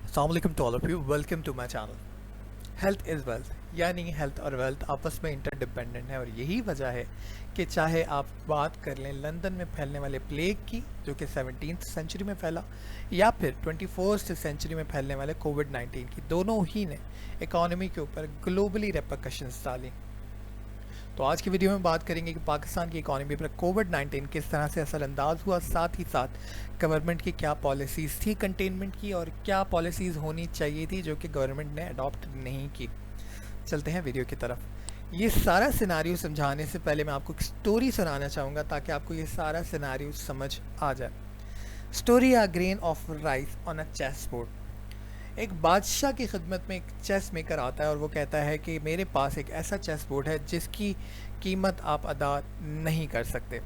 अस्सलाम वालेकुम to all of you, welcome to my channel. Health is wealth, यानी health और वेल्थ आपस में इंटरडिपेंडेंट है और यही वजह है कि चाहे आप बात कर लें लंदन में फैलने वाले प्लेग की जो कि 17th सेंचुरी में फैला, या फिर 21st सेंचुरी में फैलने वाले कोविड-19 की, दोनों ही ने इकॉनमी के ऊपर ग्लोबली रेपरकशंस डाली। तो आज की वीडियो में बात करेंगे कि पाकिस्तान की इकॉनमी पर कोविड-19 किस तरह से असरअंदाज हुआ, साथ ही साथ गवर्नमेंट की क्या पॉलिसीज़ थी कंटेनमेंट की और क्या पॉलिसीज़ होनी चाहिए थी जो कि गवर्नमेंट ने अडॉप्ट नहीं की। चलते हैं वीडियो की तरफ। ये सारा सिनारियो समझाने से पहले मैं आपको एक स्टोरी सुनाना चाहूँगा ताकि आपको ये सारा सिनारियो समझ आ जाए। Story a grain of rice on a chessboard. एक बादशाह की खिदमत में एक चेस मेकर आता है और वो कहता है कि मेरे पास एक ऐसा चेस बोर्ड है जिसकी कीमत आप अदा नहीं कर सकते।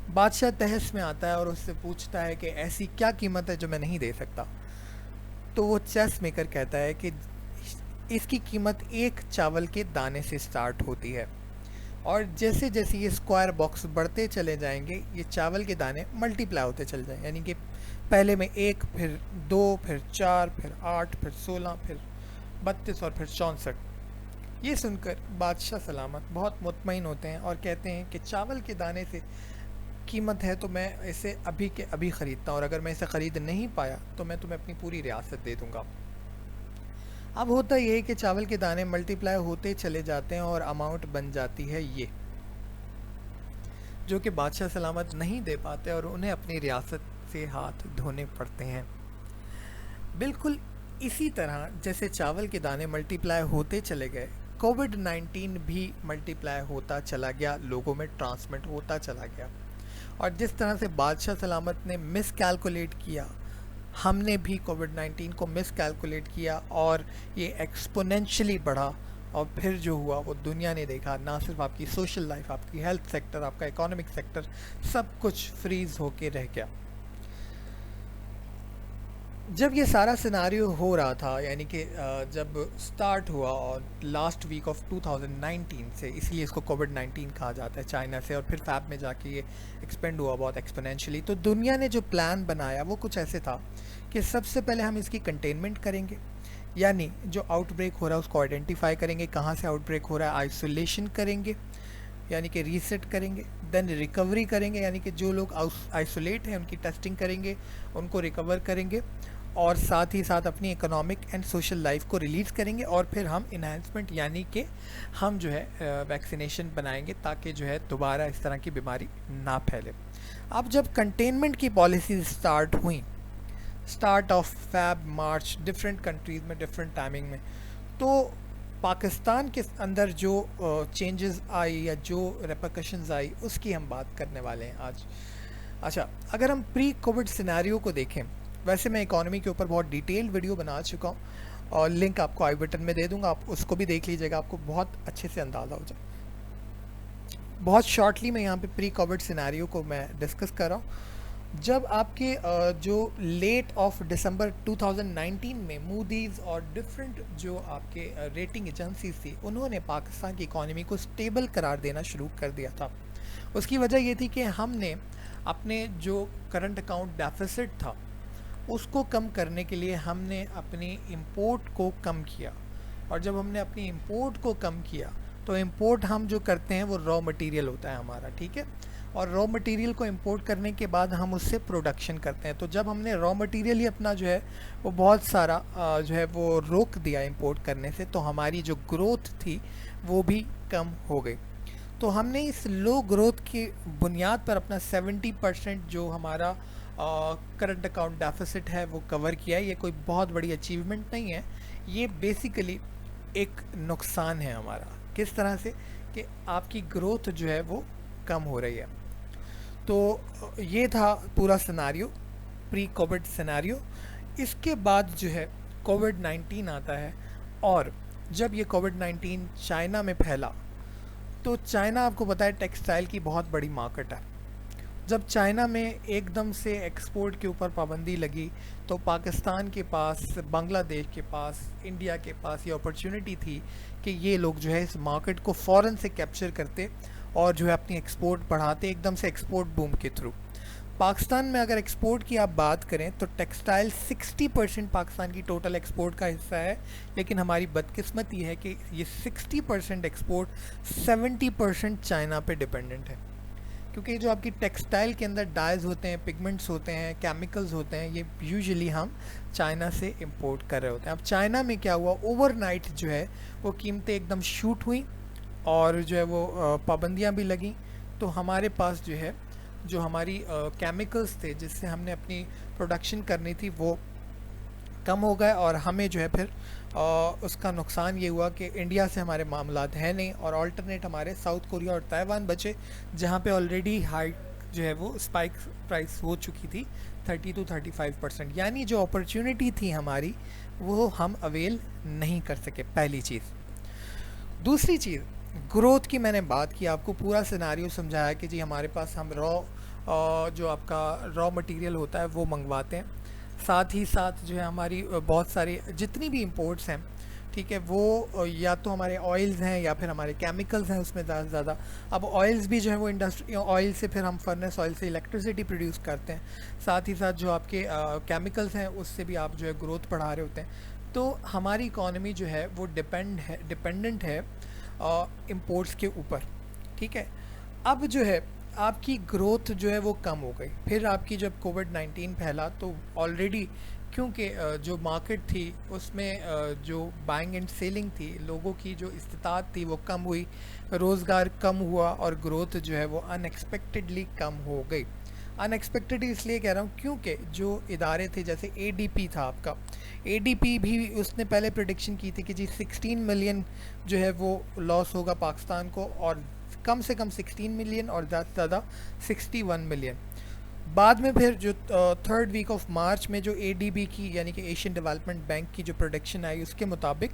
बादशाह तहस में आता है और उससे पूछता है कि ऐसी क्या कीमत है जो मैं नहीं दे सकता। तो वो चेस मेकर कहता है कि इसकी कीमत एक चावल के दाने से स्टार्ट होती है और जैसे जैसे ये स्क्वायर बॉक्स बढ़ते चले जाएंगे ये चावल के दाने मल्टीप्लाई होते चले जाएंगे, यानी कि पहले में एक, फिर दो, फिर चार, फिर आठ, फिर 16, फिर 32 और फिर 64। ये सुनकर बादशाह सलामत बहुत मुतमईन होते हैं और कहते हैं कि चावल के दाने से कीमत है तो मैं इसे अभी के अभी ख़रीदता हूँ और अगर मैं इसे ख़रीद नहीं पाया तो मैं तुम्हें अपनी पूरी रियासत दे दूँगा। अब होता ये है कि चावल के दाने मल्टीप्लाई होते चले जाते हैं और अमाउंट बन जाती है ये, जो कि बादशाह सलामत नहीं दे पाते और उन्हें अपनी रियासत से हाथ धोने पड़ते हैं। बिल्कुल इसी तरह जैसे चावल के दाने मल्टीप्लाई होते चले गए, कोविड-19 भी मल्टीप्लाई होता चला गया, लोगों में ट्रांसमिट होता चला गया। और जिस तरह से बादशाह सलामत ने मिस कैलकुलेट किया, हमने भी कोविड-19 को मिस कैलकुलेट किया और ये एक्सपोनेंशियली बढ़ा और फिर जो हुआ वो दुनिया ने देखा। ना सिर्फ आपकी सोशल लाइफ, आपकी हेल्थ सेक्टर, आपका इकोनॉमिक सेक्टर, सब कुछ फ्रीज होके रह गया। जब ये सारा सिनारियो हो रहा था, यानी कि जब स्टार्ट हुआ और लास्ट वीक ऑफ 2019 से, इसलिए इसको कोविड-19 कहा जाता है, चाइना से, और फिर फैब में जाके ये एक्सपेंड हुआ बहुत एक्सपोनेंशियली। तो दुनिया ने जो प्लान बनाया वो कुछ ऐसे था कि सबसे पहले हम इसकी कंटेनमेंट करेंगे, यानी जो आउटब्रेक हो रहा है उसको आइडेंटिफाई करेंगे, कहाँ से आउटब्रेक हो रहा है, आइसोलेशन करेंगे यानी कि रीसेट करेंगे, देन रिकवरी करेंगे, यानी कि जो लोग आइसोलेट हैं उनकी टेस्टिंग करेंगे, उनको रिकवर करेंगे और साथ ही साथ अपनी इकोनॉमिक एंड सोशल लाइफ को रिलीज़ करेंगे और फिर हम इन्हांसमेंट यानी कि हम जो है वैक्सीनेशन बनाएंगे ताकि जो है दोबारा इस तरह की बीमारी ना फैले। अब जब कंटेनमेंट की पॉलिसी स्टार्ट हुई, start of Feb March, different countries में डिफरेंट टाइमिंग में, तो पाकिस्तान के अंदर जो चेंजेस आई या जो रेपरकशंस आई उसकी हम बात करने वाले हैं आज। अच्छा, अगर हम प्री कोविड सिनेरियो को देखें, वैसे मैं इकोनॉमी के ऊपर बहुत डिटेल्ड वीडियो बना चुका हूँ और लिंक आपको आई बटन में दे दूँगा, आप उसको भी देख लीजिएगा, आपको बहुत अच्छे से अंदाज़ा हो जाए। बहुत शॉर्टली मैं यहाँ पे प्री कोविड सिनेरियो को मैं डिस्कस कर रहा हूँ। जब आपके जो लेट ऑफ दिसंबर 2019 में मूडीज़ और डिफरेंट जो आपके रेटिंग एजेंसीज थी उन्होंने पाकिस्तान की इकॉनमी को स्टेबल करार देना शुरू कर दिया था। उसकी वजह ये थी कि हमने अपने जो करंट अकाउंट डेफिसिट था उसको कम करने के लिए हमने अपनी इंपोर्ट को कम किया, और जब हमने अपनी इंपोर्ट को कम किया तो इंपोर्ट हम जो करते हैं वो रॉ मटेरियल होता है हमारा, ठीक है, और रॉ मटेरियल को इंपोर्ट करने के बाद हम उससे प्रोडक्शन करते हैं। तो जब हमने रॉ मटेरियल ही अपना जो है वो बहुत सारा जो है वो रोक दिया इंपोर्ट करने से, तो हमारी जो ग्रोथ थी वो भी कम हो गई। तो हमने इस लो ग्रोथ की बुनियाद पर अपना 70% जो हमारा करंट अकाउंट डेफिसिट है वो कवर किया है। ये कोई बहुत बड़ी अचीवमेंट नहीं है, ये बेसिकली एक नुकसान है हमारा। किस तरह से कि आपकी ग्रोथ जो है वो कम हो रही है। तो ये था पूरा सिनारियो, प्री कोविड सिनारियो। इसके बाद जो है कोविड-19 आता है, और जब ये कोविड-19 चाइना में फैला तो चाइना, आपको पता है, टेक्सटाइल की बहुत बड़ी मार्केट है। जब चाइना में एकदम से एक्सपोर्ट के ऊपर पाबंदी लगी तो पाकिस्तान के पास, बांग्लादेश के पास, इंडिया के पास ये अपॉर्चुनिटी थी कि ये लोग जो है इस मार्केट को फ़ौरन से कैप्चर करते और जो है अपनी एक्सपोर्ट बढ़ाते एकदम से एक्सपोर्ट बूम के थ्रू। पाकिस्तान में अगर एक्सपोर्ट की आप बात करें तो टेक्सटाइल 60% पाकिस्तान की टोटल एक्सपोर्ट का हिस्सा है, लेकिन हमारी बदकिस्मत ये है कि ये 60% एक्सपोर्ट 70% चाइना पे डिपेंडेंट है, क्योंकि जो आपकी टेक्सटाइल के अंदर डाइज होते हैं, पिगमेंट्स होते हैं, केमिकल्स होते हैं, ये यूजुअली हम चाइना से इंपोर्ट कर रहे होते हैं। अब चाइना में क्या हुआ, ओवरनाइट जो है वो कीमतें एकदम शूट हुई और जो है वो पाबंदियाँ भी लगी, तो हमारे पास जो है जो हमारी केमिकल्स थे जिससे हमने अपनी प्रोडक्शन करनी थी वो कम हो गए, और हमें जो है फिर उसका नुकसान ये हुआ कि इंडिया से हमारे मामलात हैं नहीं, और अल्टरनेट हमारे साउथ कोरिया और ताइवान बचे, जहाँ पे ऑलरेडी हाई जो है वो स्पाइक प्राइस हो चुकी थी 30 to 35%, यानी जो अपॉर्चुनिटी थी हमारी वो हम अवेल नहीं कर सके, पहली चीज़। दूसरी चीज़, ग्रोथ की मैंने बात की, आपको पूरा सिनारियो समझाया कि जी हमारे पास हम जो आपका रॉ मटेरियल होता है वो मंगवाते हैं, साथ ही साथ जो है हमारी बहुत सारी जितनी भी इंपोर्ट्स हैं, ठीक है, वो या तो हमारे ऑयल्स हैं या फिर हमारे केमिकल्स हैं उसमें ज़्यादा से ज़्यादा। अब ऑयल्स भी जो है वो इंडस्ट्री ऑयल से फिर हम फर्नेस ऑयल से इलेक्ट्रिसिटी प्रोड्यूस करते हैं, साथ ही साथ जो आपके केमिकल्स हैं उससे भी आप जो है ग्रोथ बढ़ा रहे होते हैं। तो हमारी इकॉनमी जो है वो डिपेंडेंट है इंपोर्ट्स के ऊपर, ठीक है। अब जो है आपकी ग्रोथ जो है वो कम हो गई, फिर आपकी जब कोविड-19 फैला तो ऑलरेडी क्योंकि जो मार्केट थी उसमें जो बाइंग एंड सेलिंग थी, लोगों की जो इस्तात थी वो कम हुई, रोज़गार कम हुआ और ग्रोथ जो है वो अनएक्सपेक्टेडली कम हो गई। अनएक्सपेक्टेड इसलिए कह रहा हूँ क्योंकि जो इदारे थे जैसे एडीपी था आपका, एडीपी भी उसने पहले प्रेडिक्शन की थी कि जी 16 मिलियन जो है वो लॉस होगा पाकिस्तान को, और कम से कम 16 मिलियन और ज़्यादा से ज़्यादा 61 मिलियन। बाद में फिर जो थर्ड वीक ऑफ मार्च में जो एडीबी की यानी कि एशियन डेवलपमेंट बैंक की जो प्रोडिक्शन आई उसके मुताबिक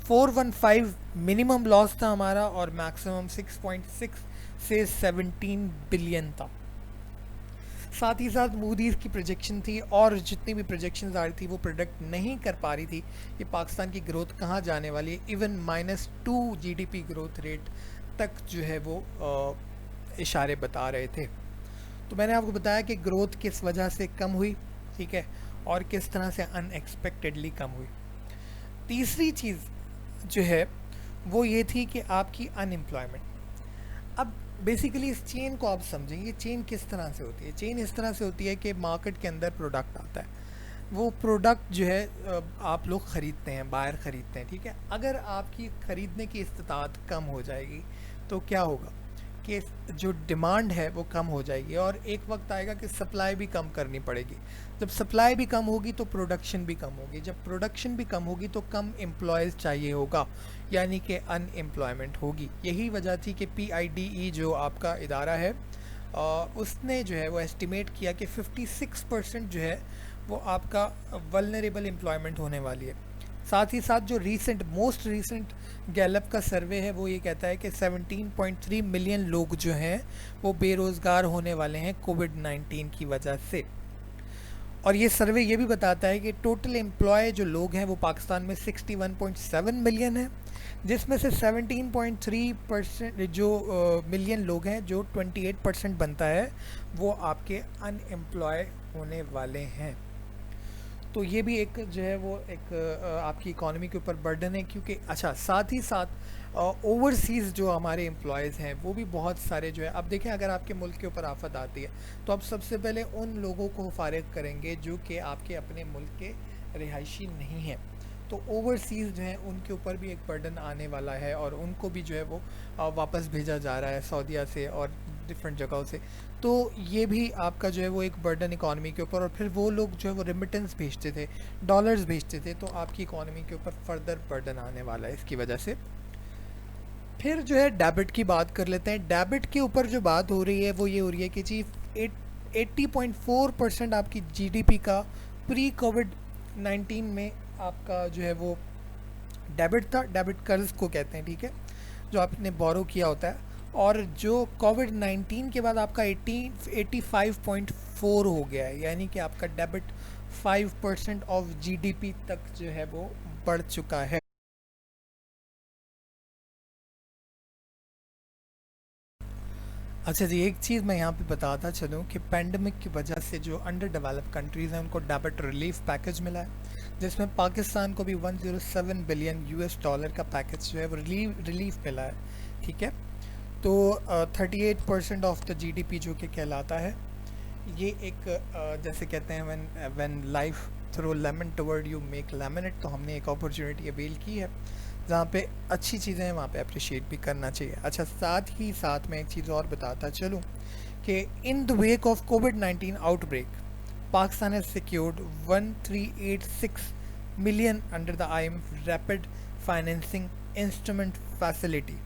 415 मिनिमम लॉस था हमारा और मैक्सिमम 6.6 से 17 बिलियन था। साथ ही साथ मूडीज़ की प्रोजेक्शन थी, और जितनी भी प्रोजेक्शंस आ रही थी वो प्रोडक्ट नहीं कर पा रही थी कि पाकिस्तान की ग्रोथ कहाँ जाने वाली है। इवन -2 जीडीपी ग्रोथ रेट तक जो है वो इशारे बता रहे थे। तो मैंने आपको बताया कि ग्रोथ किस वजह से कम हुई, ठीक है, और किस तरह से अनएक्सपेक्टेडली कम हुई। तीसरी चीज़ जो है वो ये थी कि आपकी अनएम्प्लॉयमेंट। अब बेसिकली इस चेन को आप समझेंगे, चेन किस तरह से होती है। चेन इस तरह से होती है कि मार्केट के अंदर प्रोडक्ट आता है, वो प्रोडक्ट जो है आप लोग ख़रीदते हैं, बायर ख़रीदते हैं, ठीक है। अगर आपकी ख़रीदने की इस्तात कम हो जाएगी तो क्या होगा कि जो डिमांड है वो कम हो जाएगी, और एक वक्त आएगा कि सप्लाई भी कम करनी पड़ेगी। जब सप्लाई भी कम होगी तो प्रोडक्शन भी कम होगी, जब प्रोडक्शन भी कम होगी तो कम एम्प्लॉयज़ चाहिए होगा, यानी कि अनएम्प्लॉयमेंट होगी। यही वजह थी कि PIDE जो आपका इदारा है उसने जो है वो एस्टिमेट किया कि 56% जो है वो आपका वल्नरेबल एम्प्लॉयमेंट होने वाली है। साथ ही साथ जो मोस्ट रीसेंट गैलप का सर्वे है वो ये कहता है कि 17.3 मिलियन लोग जो हैं वो बेरोज़गार होने वाले हैं कोविड-19 की वजह से। और ये सर्वे ये भी बताता है कि टोटल एम्प्लॉय जो लोग हैं वो पाकिस्तान में 61.7 मिलियन है, जिसमें से 17.3% जो मिलियन लोग हैं, जो 28% बनता है, वो आपके अनएम्प्लॉय होने वाले हैं। तो ये भी एक जो है वो एक आपकी इकॉनमी के ऊपर बर्डन है, क्योंकि अच्छा साथ ही साथ ओवरसीज़ जो हमारे एम्प्लॉयज़ हैं वो भी बहुत सारे जो है। अब देखें, अगर आपके मुल्क के ऊपर आफत आती है तो आप सबसे पहले उन लोगों को फारिग करेंगे जो कि आपके अपने मुल्क के रिहायशी नहीं हैं। तो ओवरसीज़ जो हैं उनके ऊपर भी एक बर्डन आने वाला है, और उनको भी जो है वो वापस भेजा जा रहा है सऊदीया से और डिफरेंट जगहों से। तो ये भी आपका जो है वो एक बर्डन इकॉनमी के ऊपर, और फिर वो लोग जो है वो रेमिटेंस भेजते थे, डॉलर्स भेजते थे, तो आपकी इकॉनमी के ऊपर फर्दर बर्डन आने वाला है इसकी वजह से। फिर जो है डेबिट की बात कर लेते हैं। डेबिट के ऊपर जो बात हो रही है वो ये हो रही है कि जी 80.4% आपकी जीडीपी का प्री कोविड-19 में आपका जो है वो डेबिट था। डेबिट कर्ज को कहते हैं, ठीक है, जो आपने बोरो किया होता है। और जो कोविड-19 के बाद आपका 85.4 हो गया है, यानी कि आपका डेबिट 5% ऑफ जीडीपी तक जो है वो बढ़ चुका है। अच्छा जी, एक चीज़ मैं यहाँ पे बताता चलूँ कि पैंडमिक की वजह से जो अंडर डेवलप्ड कंट्रीज़ हैं उनको डेब्ट रिलीफ पैकेज मिला है, जिसमें पाकिस्तान को भी 107 बिलियन यूएस डॉलर का पैकेज जो है वो रिलीफ मिला है। ठीक है, तो 38% ऑफ द जीडीपी जो कि कहलाता है, ये एक जैसे कहते हैं when life throw lemon toward you make lemonade, तो हमने एक अपॉर्चुनिटी अवेल की है जहाँ पे अच्छी चीज़ें हैं वहाँ पे अप्रिशिएट भी करना चाहिए। अच्छा, साथ ही साथ मैं एक चीज़ और बताता चलूँ कि in the wake of covid outbreak, Pakistan has secured 1386 million under the IMF rapid financing instrument facility.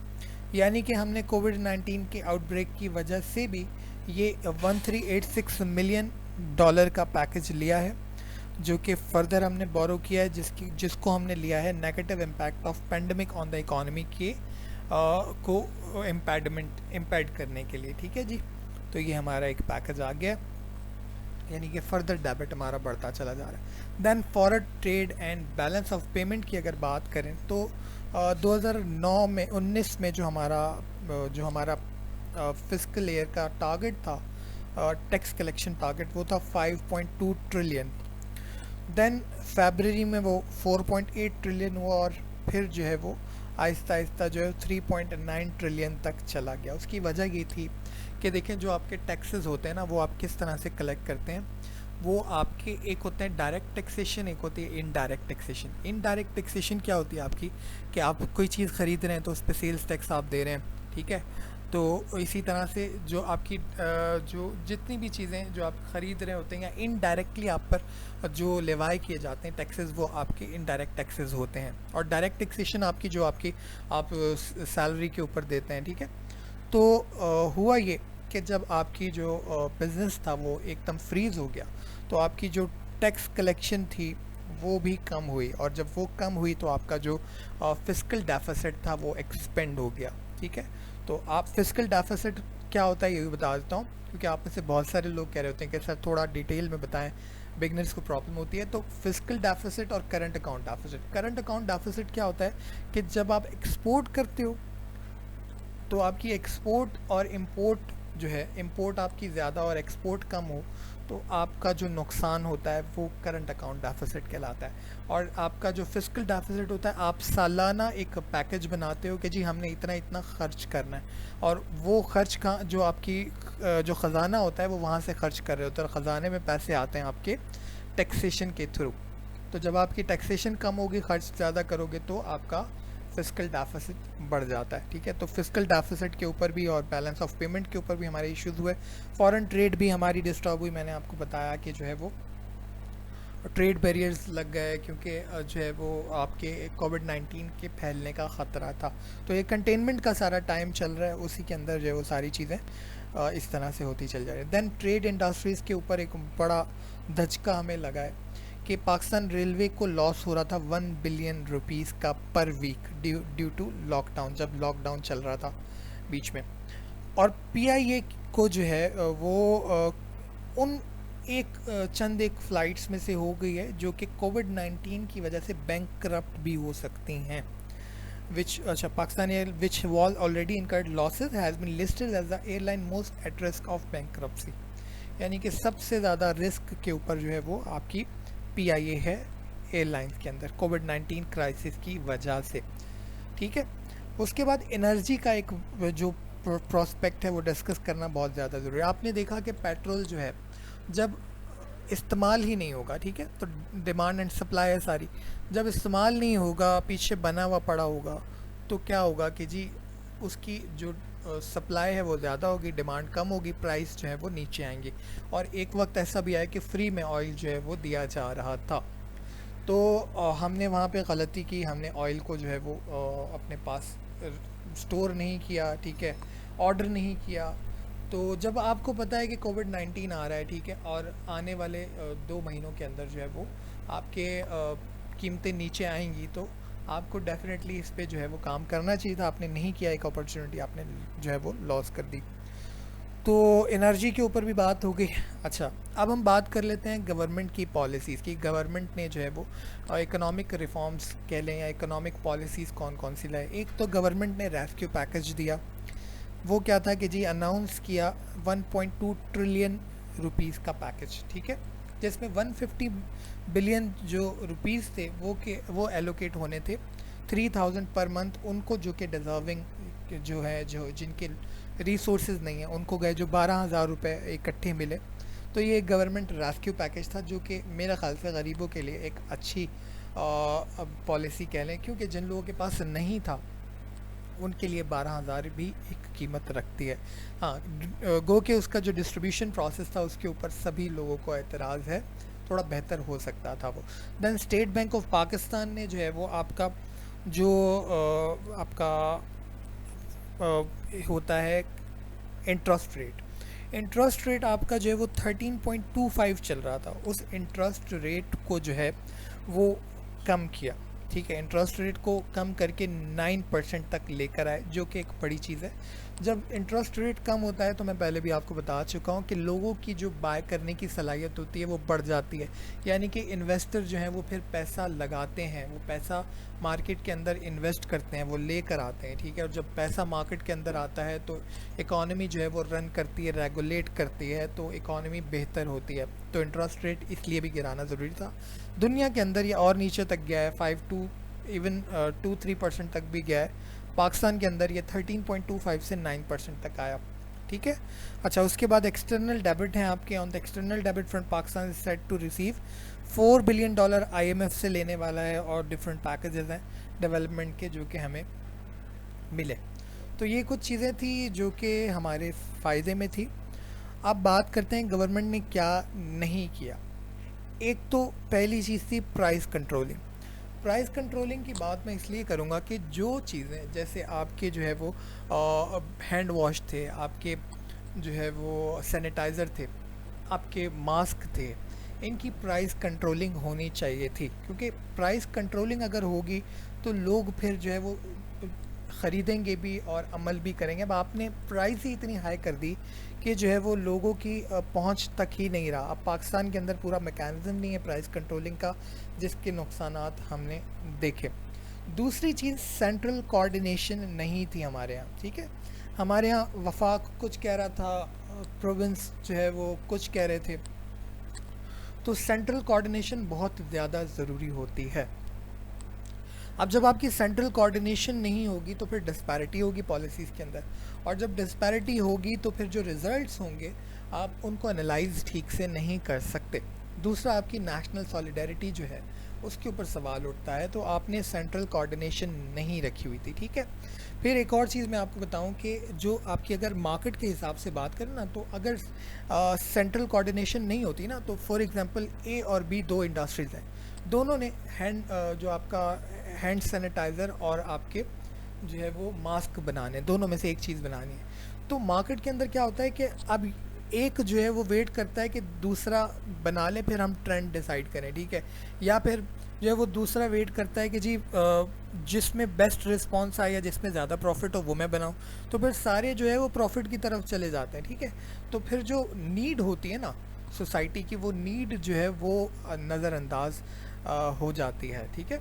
यानी कि हमने कोविड-19 के आउटब्रेक की वजह से भी ये 1386 मिलियन डॉलर का पैकेज लिया है, जो कि फर्दर हमने बोरो किया है, जिसको हमने लिया है negative impact of pandemic on the economy के को इम्पैड करने के लिए। ठीक है जी, तो ये हमारा एक पैकेज आ गया, यानी कि फर्दर डेबिट हमारा बढ़ता चला जा रहा है। Then foreign trade and balance of payment की अगर बात करें तो 2009 में 19 में जो हमारा फिस्कल ईयर का टारगेट था, टैक्स कलेक्शन टारगेट, वो था 5.2 ट्रिलियन। देन फरवरी में वो 4.8 ट्रिलियन हुआ और फिर जो है वो आहिस्ता आहिस्ता जो है 3.9 ट्रिलियन तक चला गया। उसकी वजह ये थी कि देखें, जो आपके टैक्सेस होते हैं ना, वो आप किस तरह से कलेक्ट करते हैं। वो आपके एक होते हैं डायरेक्ट टैक्सेशन, एक होती है इनडायरेक्ट टैक्सेशन। इनडायरेक्ट टैक्सेशन क्या होती है आपकी, कि आप कोई चीज़ ख़रीद रहे हैं तो उस पर सेल्स टैक्स आप दे रहे हैं। ठीक है, तो इसी तरह से जो आपकी जो जितनी भी चीज़ें जो आप ख़रीद रहे होते हैं, या इनडायरेक्टली आप पर जो लेवाई किए जाते हैं टैक्सेस, वो आपके इनडायरेक्ट टैक्सेस होते हैं। और डायरेक्ट टैक्सेशन आपकी जो आप सैलरी के ऊपर देते हैं। ठीक है, तो हुआ ये कि जब आपकी जो बिज़नेस था वो एकदम फ्रीज़ हो गया, तो आपकी जो टैक्स कलेक्शन थी वो भी कम हुई, और जब वो कम हुई तो आपका जो फिस्कल डेफिसिट था वो एक्सपेंड हो गया। ठीक है, तो आप फिस्कल डेफिसिट क्या होता है ये भी बता देता हूँ, क्योंकि आप में से बहुत सारे लोग कह रहे होते हैं कि सर थोड़ा डिटेल में बताएं, बिगनर्स को प्रॉब्लम होती है। तो फिस्कल डेफिसिट और current account deficit. Current account deficit क्या होता है कि जब आप एक्सपोर्ट करते हो तो आपकी एक्सपोर्ट और इंपोर्ट जो है, इंपोर्ट आपकी ज़्यादा और एक्सपोर्ट कम हो, तो आपका जो नुकसान होता है वो करंट अकाउंट डेफिसिट कहलाता है। और आपका जो फिस्कल डेफिसिट होता है, आप सालाना एक पैकेज बनाते हो कि जी हमने इतना इतना खर्च करना है, और वो खर्च का जो आपकी जो ख़जाना होता है वो वहाँ से खर्च कर रहे होते हैं, और ख़जाने में पैसे आते हैं आपके टैक्सेशन के थ्रू। तो जब आपकी टैक्सेशन कम होगी, खर्च ज़्यादा करोगे, तो आपका फिस्कल डेफिसिट बढ़ जाता है। ठीक है, तो फिस्कल डेफिसिट के ऊपर भी और बैलेंस ऑफ पेमेंट के ऊपर भी हमारे इश्यूज़ हुए। फॉरेन ट्रेड भी हमारी डिस्टर्ब हुई। मैंने आपको बताया कि जो है वो ट्रेड बैरियर्स लग गए, क्योंकि जो है वो आपके कोविड-19 के फैलने का ख़तरा था। तो ये कंटेनमेंट का सारा टाइम चल रहा है, उसी के अंदर जो है वो सारी चीज़ें इस तरह से होती चल जा रही है। देन ट्रेड इंडस्ट्रीज़ के ऊपर एक बड़ा धचका हमें लगा है कि पाकिस्तान रेलवे को लॉस हो रहा था 1 बिलियन रुपीज़ का per week due to lockdown, जब लॉकडाउन चल रहा था बीच में। और पीआईए को जो है वो उन चंद एक फ़्लाइट्स में से हो गई है जो कि कोविड-19 की वजह से बैंकरप्ट भी हो सकती हैं। Pakistan air which will already incurred losses has been listed as the airline most at risk of bankruptcy. यानी कि सबसे ज़्यादा रिस्क के ऊपर जो है वो आपकी पीआईए है एयरलाइंस के अंदर, कोविड-19 क्राइसिस की वजह से। ठीक है, उसके बाद एनर्जी का एक जो प्रोस्पेक्ट है वो डिस्कस करना बहुत ज़्यादा ज़रूरी है। आपने देखा कि पेट्रोल जो है जब इस्तेमाल ही नहीं होगा, ठीक है, तो डिमांड एंड सप्लाई है सारी, जब इस्तेमाल नहीं होगा, पीछे बना हुआ पड़ा होगा, तो क्या होगा कि जी उसकी जो सप्लाई है वो ज़्यादा होगी, डिमांड कम होगी, प्राइस जो है वो नीचे आएंगे। और एक वक्त ऐसा भी आया कि फ्री में ऑयल जो है वो दिया जा रहा था, तो हमने वहाँ पे गलती की, हमने ऑयल को जो है वो अपने पास स्टोर नहीं किया। ठीक है, ऑर्डर नहीं किया। तो जब आपको पता है कि कोविड-19 आ रहा है, ठीक है, और आने वाले 2 महीनों के अंदर जो है वो आपके कीमतें नीचे आएंगी, तो आपको डेफिनेटली इस पे जो है वो काम करना चाहिए था। आपने नहीं किया, एक अपॉर्चुनिटी आपने जो है वो लॉस कर दी। तो एनर्जी के ऊपर भी बात हो गई। अच्छा, अब हम बात कर लेते हैं गवर्नमेंट की पॉलिसीज़ की। गवर्नमेंट ने जो है वो इकोनॉमिक रिफॉर्म्स कह लें या इकोनॉमिक पॉलिसीज़ कौन कौन सी लाए। एक तो गवर्नमेंट ने रेस्क्यू पैकेज दिया, वो क्या था कि जी अनाउंस किया 1.2 ट्रिलियन रुपीस का पैकेज, ठीक है, जिसमें 150 बिलियन जो रुपीस थे वो एलोकेट होने थे 3000 पर मंथ उनको जो कि डिज़र्विंग जो है, जो जिनके रिसोर्सेज नहीं है उनको गए, जो 12,000 रुपये इकट्ठे मिले। तो ये एक गवर्नमेंट रेस्क्यू पैकेज था जो कि मेरा ख़्याल से गरीबों के लिए एक अच्छी पॉलिसी कह लें, क्योंकि जिन लोगों के पास नहीं था उनके लिए 12,000 भी एक कीमत रखती है। हाँ, गो के उसका जो डिस्ट्रीब्यूशन प्रोसेस था उसके ऊपर सभी लोगों को एतराज़ है, थोड़ा बेहतर हो सकता था वो। Then State Bank of Pakistan ने जो है वो आपका जो आपका होता है इंटरेस्ट रेट आपका जो है वो 13.25 चल रहा था, उस इंटरेस्ट रेट को जो है वो कम किया, ठीक है, इंटरेस्ट रेट को कम करके 9% तक लेकर आए, जो कि एक बड़ी चीज़ है। जब इंटरेस्ट रेट कम होता है तो मैं पहले भी आपको बता चुका हूँ कि लोगों की जो बाय करने की सलाहियत होती है वो बढ़ जाती है, यानी कि इन्वेस्टर जो हैं वो फिर पैसा लगाते हैं, वो पैसा मार्केट के अंदर इन्वेस्ट करते हैं, वो लेकर आते हैं, ठीक है। और जब पैसा मार्केट के अंदर आता है तो इकॉनमी जो है वो रन करती है, रेगुलेट करती है, तो इकॉनमी बेहतर होती है। तो इंटरेस्ट रेट इसलिए भी गिराना ज़रूरी था। दुनिया के अंदर ये और नीचे तक गया है, 5 टू इवन 2-3% तक भी गया है। पाकिस्तान के अंदर ये 13.25 से 9% तक आया, ठीक है। अच्छा, उसके बाद एक्सटर्नल डेबिट हैं आपके। On the external debit front Pakistan is set to receive $4 billion IMF से लेने वाला है, और डिफरेंट पैकेजेस हैं डेवलपमेंट के जो कि हमें मिले। तो ये कुछ चीज़ें थी जो कि हमारे फ़ायदे में थी। अब बात करते हैं गवर्नमेंट ने क्या नहीं किया। एक तो पहली चीज़ थी प्राइस कंट्रोलिंग की बात मैं इसलिए करूँगा कि जो चीज़ें जैसे आपके जो है वो हैंड वॉश थे, आपके जो है वो सैनिटाइज़र थे, आपके मास्क थे, इनकी प्राइस कंट्रोलिंग होनी चाहिए थी, क्योंकि प्राइस कंट्रोलिंग अगर होगी तो लोग फिर जो है वो ख़रीदेंगे भी और अमल भी करेंगे। अब आपने प्राइस ही इतनी हाई कर दी कि जो है वो लोगों की पहुंच तक ही नहीं रहा। अब पाकिस्तान के अंदर पूरा मैकेनिज़्म नहीं है प्राइस कंट्रोलिंग का, जिसके नुकसानात हमने देखे। दूसरी चीज़ सेंट्रल कोऑर्डिनेशन नहीं थी हमारे यहाँ, ठीक है। हमारे यहाँ वफाक कुछ कह रहा था, प्रोविंस जो है वो कुछ कह रहे थे, तो सेंट्रल कोऑर्डिनेशन बहुत ज़्यादा ज़रूरी होती है। अब जब आपकी सेंट्रल कोऑर्डिनेशन नहीं होगी तो फिर डिस्पैरिटी होगी पॉलिसीज़ के अंदर, और जब डिस्पैरिटी होगी तो फिर जो रिज़ल्ट्स होंगे आप उनको एनालाइज ठीक से नहीं कर सकते। दूसरा, आपकी नेशनल सॉलिडेरिटी जो है उसके ऊपर सवाल उठता है, तो आपने सेंट्रल कोऑर्डिनेशन नहीं रखी हुई थी, ठीक है। फिर एक और चीज़ मैं आपको बताऊं कि जो आपकी अगर मार्केट के हिसाब से बात करें ना, तो अगर सेंट्रल कोऑर्डिनेशन नहीं होती ना, तो फॉर एग्जांपल ए और बी दो इंडस्ट्रीज़ हैं, दोनों ने जो आपका हैंड सैनिटाइज़र और आपके जो है वो मास्क बनाने, दोनों में से एक चीज़ बनानी है। तो मार्केट के अंदर क्या होता है कि अब एक जो है वो वेट करता है कि दूसरा बना ले फिर हम ट्रेंड डिसाइड करें, ठीक है, या फिर जो है वो दूसरा वेट करता है कि जी जिसमें बेस्ट रिस्पॉन्स आए या जिसमें ज़्यादा प्रॉफिट हो वो मैं बनाऊं, तो फिर सारे जो है वो प्रॉफिट की तरफ चले जाते हैं, ठीक है। तो फिर जो नीड होती है ना सोसाइटी की, वो नीड जो है वो नज़रअंदाज हो जाती है, ठीक है।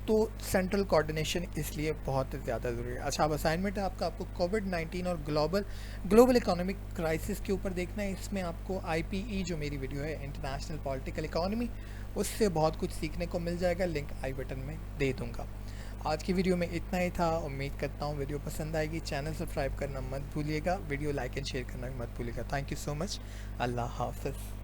तो सेंट्रल कोऑर्डिनेशन इसलिए बहुत ज़्यादा ज़रूरी है। अच्छा, अब असाइनमेंट है आपको कोविड-19 और ग्लोबल इकोनॉमिक क्राइसिस के ऊपर देखना है। इसमें आपको IPE जो मेरी वीडियो है, इंटरनेशनल पॉलिटिकल इकोनॉमी, उससे बहुत कुछ सीखने को मिल जाएगा, लिंक आई बटन में दे दूँगा। आज की वीडियो में इतना ही था, उम्मीद करता हूँ वीडियो पसंद आएगी। चैनल सब्सक्राइब करना मत भूलिएगा, वीडियो लाइक एंड शेयर करना भी मत भूलिएगा। थैंक यू सो मच, अल्लाह हाफ़िज़।